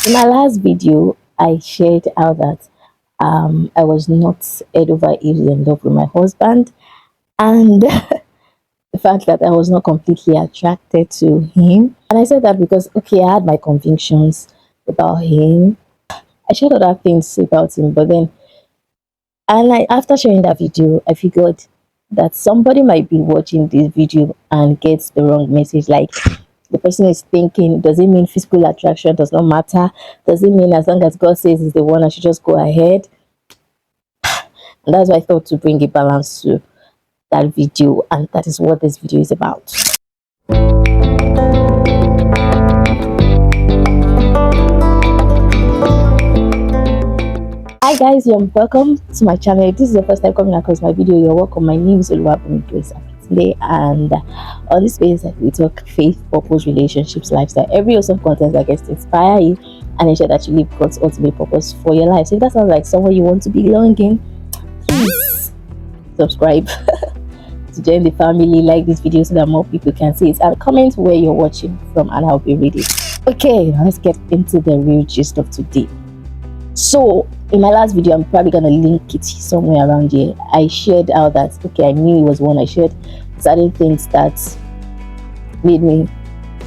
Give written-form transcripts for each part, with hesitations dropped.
In my last video, I shared how that I was not head over heels in love with my husband, and the fact that I was not completely attracted to him. And I said that because, okay, I had my convictions about him. I shared other things about him, but then, after sharing that video, I figured that somebody might be watching this video and gets the wrong message. Like, the person is thinking, does it mean physical attraction does not matter? Does it mean as long as God says is the one, I should just go ahead? And that's why I thought to bring a balance to that video, and that is what this video is about. Hi guys, you're welcome to my channel. If this is the first time coming across my video, you're welcome. My name is Oluwabumi Grace today, and on this space we talk faith, purpose, relationships, lifestyle, every awesome content that gets to inspire you and ensure that you live God's ultimate purpose for your life. So if that sounds like someone you want to belong in, please subscribe to join the family, like this video so that more people can see it, and comment where you're watching from and I'll be reading. Okay, let's get into the real gist of today. So in my last video, I'm probably gonna link it somewhere around here. I shared how that, okay, I knew it was one. I shared certain things that made me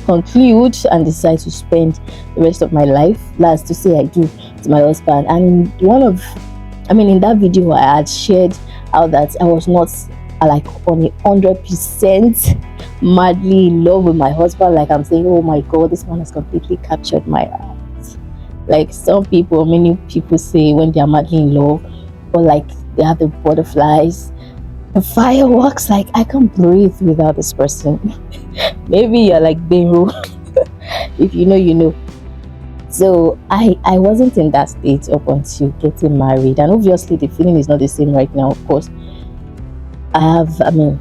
conclude and decide to spend the rest of my life, last to say I do, to my husband. And in that video I had shared how that I was not like on 100% madly in love with my husband. Like I'm saying, oh my god, this man has completely captured my heart. Like many people say when they are madly in love, or like they have the butterflies, the fireworks. Like I can't breathe without this person. Maybe you're like Beirut. If you know, you know. So I wasn't in that state up until getting married, and obviously the feeling is not the same right now. Of course, the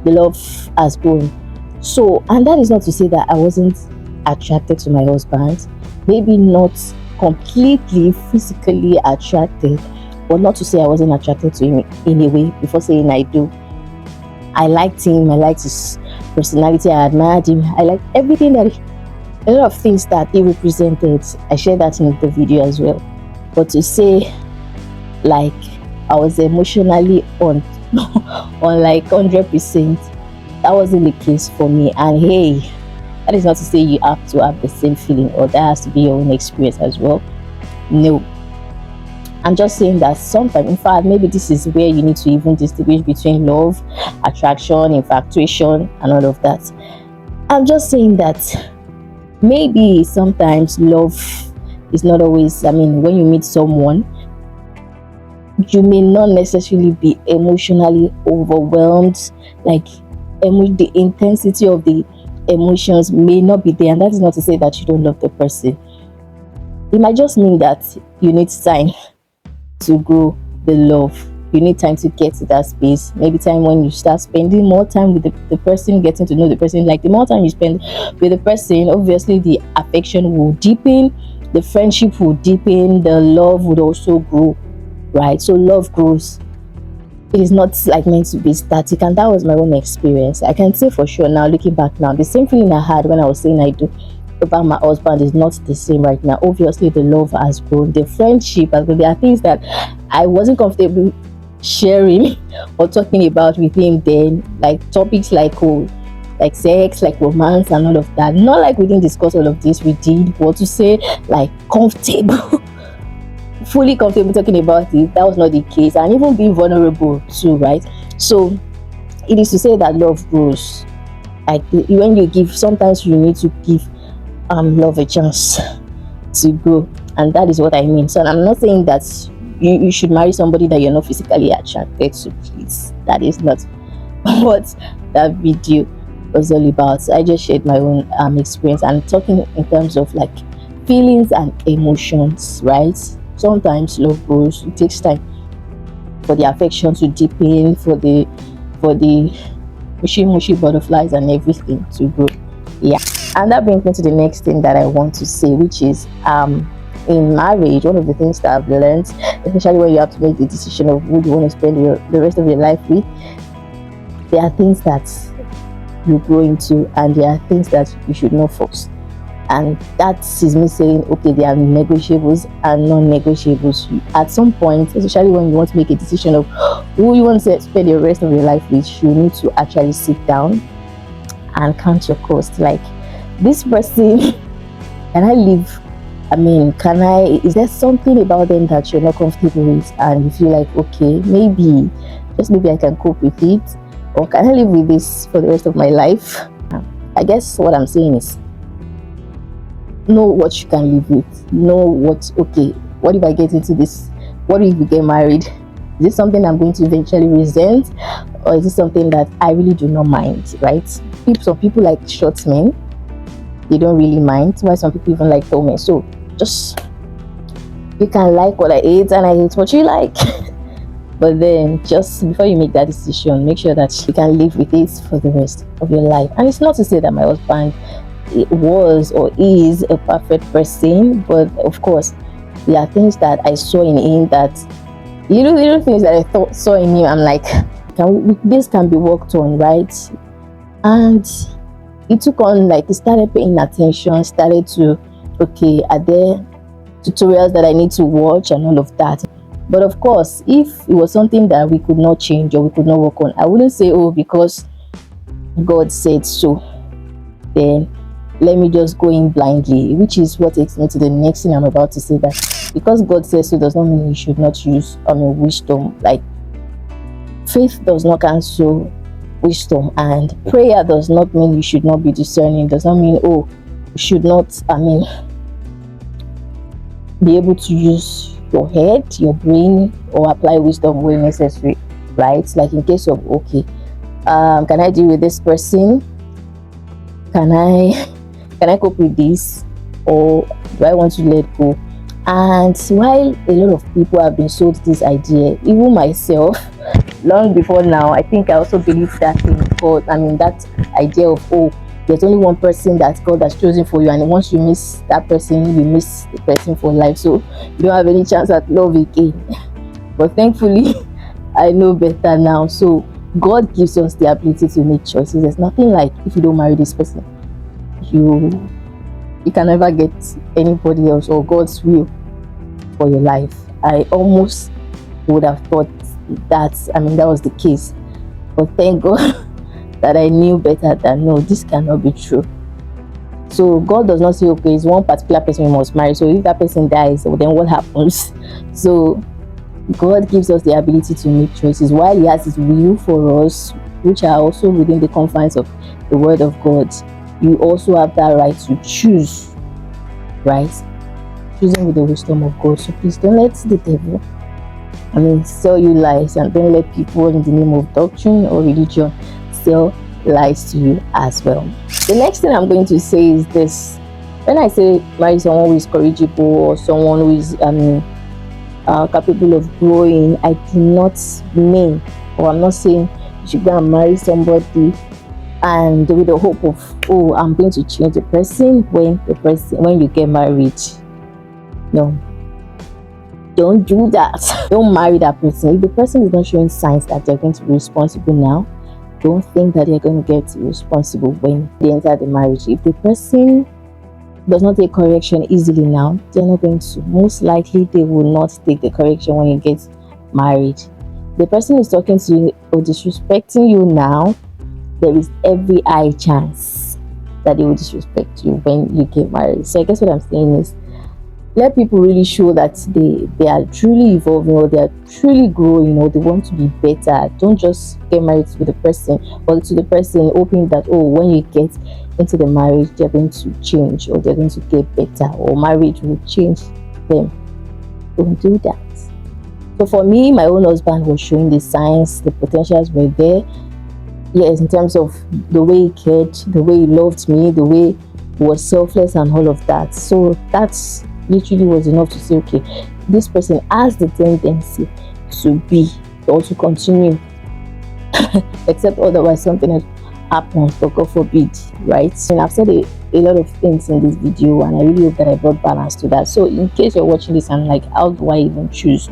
love has grown. So, and that is not to say that I wasn't attracted to my husband. Maybe not completely physically attracted, but not to say I wasn't attracted to him in a way before saying I do. I liked him, I liked his personality, I admired him, I liked everything a lot of things that he represented. I shared that in the video as well. But to say like I was emotionally on like 100%, that wasn't the case for me. And hey, that is not to say you have to have the same feeling or that has to be your own experience as well. No. I'm just saying that sometimes, in fact, maybe this is where you need to even distinguish between love, attraction, infatuation, and all of that. I'm just saying that maybe sometimes love is not always, when you meet someone, you may not necessarily be emotionally overwhelmed. Like, the intensity of the emotions may not be there, and that is not to say that you don't love the person. It might just mean that you need time to grow the love. You need time to get to that space. Maybe time when you start spending more time with the person, getting to know the person. Like the more time you spend with the person, obviously the affection will deepen, the friendship will deepen, the love would also grow, right? So love grows. It is not like meant to be static, and that was my own experience. I can say for sure now, looking back now, the same feeling I had when I was saying I do about my husband is not the same right now. Obviously the love has grown, the friendship has grown. There are things that I wasn't comfortable sharing or talking about with him then, like topics like sex, like romance and all of that. Not like we didn't discuss all of this, we did, but to say like comfortable fully comfortable talking about it, that was not the case. And even being vulnerable too, right? So it is to say that love grows. Like when you give, sometimes you need to give love a chance to grow, and that is what I mean. So I'm not saying that you should marry somebody that you're not physically attracted to, please. That is not what that video was all about. So I just shared my own experience and talking in terms of like feelings and emotions, right? Sometimes love grows. It takes time for the affection to deepen, for the mushy butterflies and everything to grow. Yeah. And that brings me to the next thing that I want to say, which is in marriage, one of the things that I've learned, especially when you have to make the decision of who you want to spend the rest of your life with, there are things that you grow into and there are things that you should not force. And that is me saying, okay, there are negotiables and non-negotiables. At some point, especially when you want to make a decision of who you want to spend the rest of your life with, you need to actually sit down and count your cost. Like, this person, can I live? Is there something about them that you're not comfortable with and you feel like, okay, maybe I can cope with it, or can I live with this for the rest of my life? I guess what I'm saying is, know what you can live with. Know what if I get into this? What if we get married? Is this something I'm going to eventually resent, or is this something that I really do not mind, right? Some people like short men, they don't really mind. Why some people even like tall men. So just, you can like what I hate and I hate what you like. But then, just before you make that decision, make sure that you can live with it for the rest of your life. And it's not to say that my husband was or is a perfect person, but of course there are things that I saw in him, that little things that I saw in him, I'm like, this can be worked on, right? And he took on, like, he started paying attention, started to, okay, are there tutorials that I need to watch and all of that. But of course, if it was something that we could not change or we could not work on, I wouldn't say, oh, because God said so, then let me just go in blindly, which is what takes me to the next thing I'm about to say, that because God says so does not mean you should not use wisdom. Like, faith does not cancel wisdom, and prayer does not mean you should not be discerning. Does not mean, oh, you should not be able to use your head, your brain, or apply wisdom where necessary, right? Like, in case of, okay, can I deal with this person? Can I cope with this, or do I want to let go? And while a lot of people have been sold this idea, even myself, long before now, I think I also believe that in God. That idea of, oh, there's only one person that God has chosen for you, and once you miss that person, you miss the person for life, so you don't have any chance at love again. But thankfully, I know better now. So God gives us the ability to make choices. There's nothing like, if you don't marry this person, you can never get anybody else or God's will for your life. I almost would have thought that that was the case, but thank God that I knew better, that no, this cannot be true. So God does not say, okay, it's one particular person you must marry, so if that person dies, well, then what happens? So God gives us the ability to make choices, while he has his will for us, which are also within the confines of the word of God. You also have that right to choose, right? Choosing with the wisdom of God. So please don't let the devil sell you lies, and don't let people in the name of doctrine or religion sell lies to you as well. The next thing I'm going to say is this: when I say marry someone who is corrigible, or someone who is capable of growing, I do not mean, or I'm not saying you should go and marry somebody and with the hope of, oh, I'm going to change the person when you get married. No, don't do that. Don't marry that person. If the person is not showing signs that they're going to be responsible now, don't think that they're going to get responsible when they enter the marriage. If the person does not take correction easily now, they're not going to. Most likely, they will not take the correction when you get married. The person is talking to you or disrespecting you now, there is every high chance that they will disrespect you when you get married. So I guess what I'm saying is, let people really show that they are truly evolving, or they are truly growing, or they want to be better. Don't just get married to the person, or to the person hoping that, oh, when you get into the marriage, they're going to change, or they're going to get better, or marriage will change them. Don't do that. So for me, my own husband was showing the signs, the potentials were there. Yes, in terms of the way he cared, the way he loved me, the way he was selfless and all of that. So that's literally was enough to say, okay, this person has the tendency to be, or to continue, except otherwise something else happens, but God forbid, right? And I've said a lot of things in this video, and I really hope that I brought balance to that. So in case you're watching this, I'm like, how do I even choose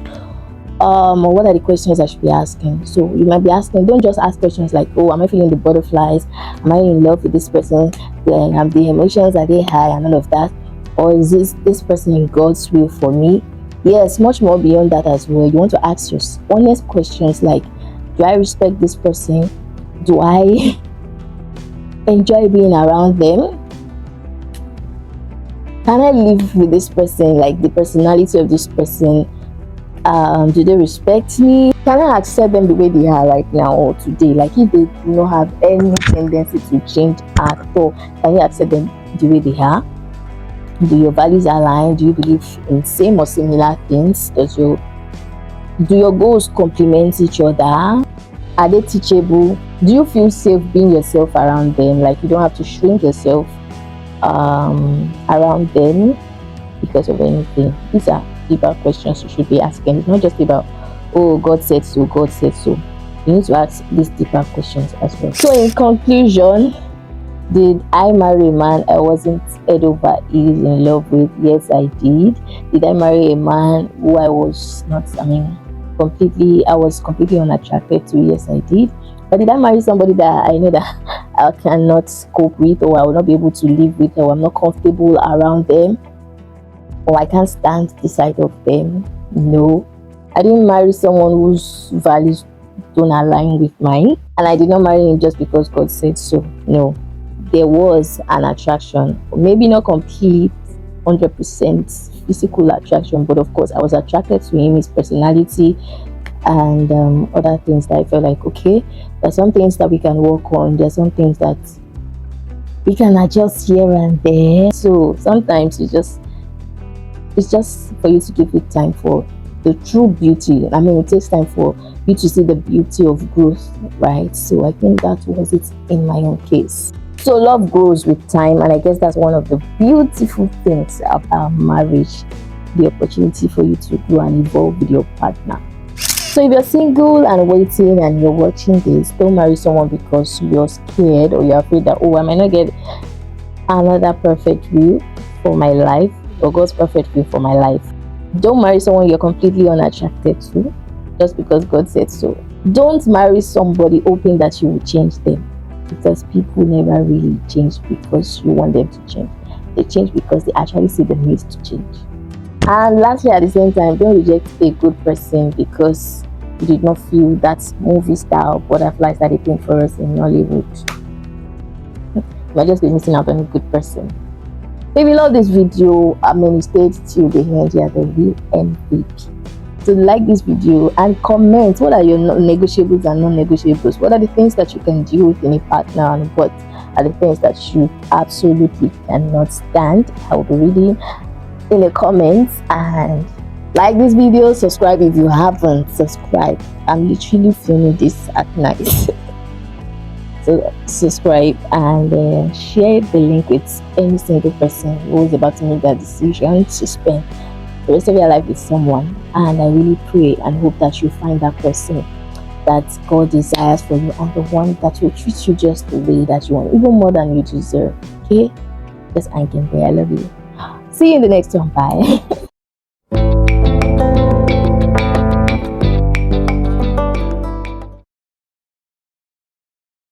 what are the questions I should be asking? So you might be asking, don't just ask questions like, oh, am I feeling the butterflies? Am I in love with this person? Then the emotions, are they high and all of that? Or is this person in God's will for me? Yes, much more beyond that as well. You want to ask your honest questions like, do I respect this person? Do I enjoy being around them? Can I live with this person? Like the personality of this person, do they respect me? Can I accept them the way they are right now or today? Like if they do not have any tendency to change at all, can you accept them the way they are? Do your values align? Do you believe in same or similar things? Do your goals complement each other? Are they teachable? Do you feel safe being yourself around them? Like you don't have to shrink yourself around them because of anything. These are deeper questions you should be asking. It's not just about, oh, God said so, God said so. You need to ask these deeper questions as well. So in conclusion, did I marry a man I wasn't head over heels in love with? Yes, I did. Did I marry a man who I was completely unattracted to? Yes, I did. But did I marry somebody that I know that I cannot cope with, or I will not be able to live with, or I'm not comfortable around them, or I can't stand the sight of them? No. I didn't marry someone whose values don't align with mine, and I did not marry him just because God said so. No. There was an attraction, maybe not complete 100% physical attraction, but of course I was attracted to him, his personality, and other things that I felt like, okay, there's some things that we can work on, there's some things that we can adjust here and there. So sometimes it's just for you to give it time for the true beauty. I mean, it takes time for you to see the beauty of growth, right? So I think that was it in my own case. So love grows with time, and I guess that's one of the beautiful things about marriage, the opportunity for you to grow and evolve with your partner. So if you're single and waiting and you're watching this, don't marry someone because you're scared or you're afraid that, oh, I might not get another perfect will for my life or God's perfect will for my life. Don't marry someone you're completely unattracted to just because God said so. Don't marry somebody hoping that you will change them, because people never really change because you want them to change. They change because they actually see the need to change. And lastly, at the same time, don't reject a good person because you did not feel that movie style butterflies that they paint for us in Hollywood. You might just be missing out on a good person. If you love this video, you stayed till the end, you are the real MVP. So like this video and comment what are your negotiables and non-negotiables. What are the things that you can deal with in a partner, and what are the things that you absolutely cannot stand? I will be reading in the comments. And like this video, subscribe if you haven't subscribed. I'm literally filming this at night. So subscribe and share the link with any single person who is about to make that decision to spend the rest of your life with someone. And I really pray and hope that you find that person that God desires for you, and the one that will treat you just the way that you want, even more than you deserve. Okay, just hang in there. I love you. See you in the next one. Bye.